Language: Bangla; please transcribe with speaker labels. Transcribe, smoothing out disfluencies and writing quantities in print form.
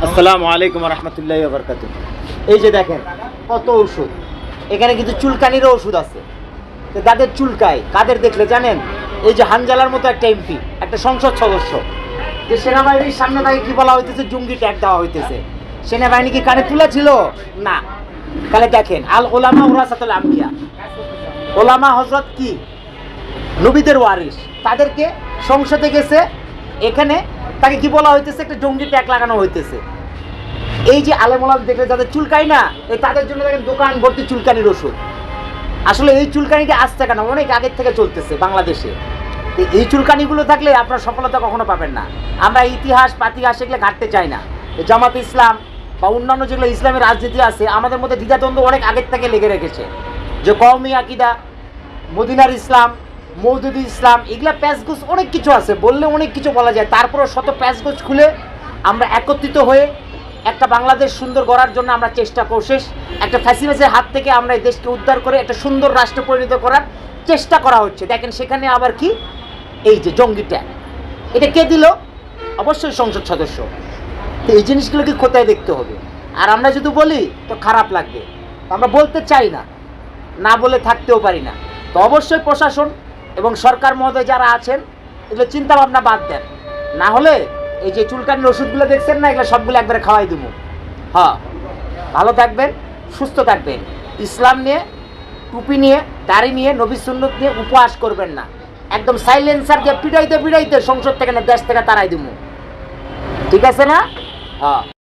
Speaker 1: আসসালামু আলাইকুম রহমতুল্লাহি ওয়া বারাকাতুহু। এই যে দেখেন কত ওষুধ, এখানে কিন্তু চুলকানিরও ওষুধ আছে। তো যাদের চুলকায় কাদের দেখলে জানেন, এই যে হানজালার মতো একটা এমপি, একটা সংসদ সদস্য, যে সেনাবাহিনীর সামনে তাকে কি বলা হইতেছে, জঙ্গি ট্যাগ দেওয়া হইতেছে। সেনাবাহিনী কি কানে তুলেছিল? না। তাহলে দেখেন, আল ওলামা ওরাসাতুল আম্বিয়া, ওলামা হযরত কি নবীদের ওয়ারিস, তাদেরকে সংসদে গেছে, এখানে তাকে কি বলা হইতেছে, একটা জঙ্গি ট্যাগ লাগানো হইতেছে। এই যে আলেমোলাম দেখলে যাদের চুলকায় না, এই তাদের জন্য দেখেন দোকান ভর্তি চুলকানির ওষুধ। আসলে এই চুলকানিটা আজ থেকে না, অনেক আগের থেকে চলতেছে বাংলাদেশে। এই চুলকানিগুলো থাকলে আপনার সফলতা কখনো পাবেন না। আমরা ইতিহাস পাতিহাস এগুলো ঘাটতে চাই না। জামাত ইসলাম বা অন্যান্য যেগুলো ইসলামের রাজনীতি আছে, আমাদের মধ্যে দ্বিধাদ্বন্দ্ব অনেক আগের থেকে লেগে রেখেছে। যে কওমি আকিদা, মদিনার ইসলাম, মওদুদি ইসলাম, এগুলা প্যাচগোছ অনেক কিছু আছে, বললে অনেক কিছু বলা যায়। তারপরেও শত প্যাচগোছ খুলে আমরা একত্রিত হয়ে একটা বাংলাদেশ সুন্দর গড়ার জন্য আমরা চেষ্টা কোশিশ, একটা ফ্যাসিবাসের হাত থেকে আমরা এই দেশকে উদ্ধার করে একটা সুন্দর রাষ্ট্রে পরিণত করার চেষ্টা করা হচ্ছে। দেখেন সেখানে আবার কি, এই যে জঙ্গি ট্যাগ, এটা কে দিল? অবশ্যই সংসদ সদস্য। তো এই জিনিসগুলোকে কোথায় দেখতে হবে। আর আমরা যদি বলি তো খারাপ লাগবে, আমরা বলতে চাই না, না বলে থাকতেও পারি না। তো অবশ্যই প্রশাসন এবং সরকার মহোদয় যারা আছেন, এগুলো চিন্তা ভাবনা বাদ দেন। না হলে এই যে চুলকানির ওষুধগুলো দেখছেন না, এগুলো সবগুলো একবারে খাওয়াই দেবো। হ্যাঁ, ভালো থাকবেন, সুস্থ থাকবেন, ইসলাম নিয়ে, টুপি নিয়ে, দাড়ি নিয়ে, নবী সুন্নত নিয়ে উপহাস করবেন না। একদম সাইলেন্সার দিয়ে পিড়াইতে পিড়াইতে সংসদ থেকে না, দেশ থেকে তাড়াই দেবো। ঠিক আছে না? হ্যাঁ।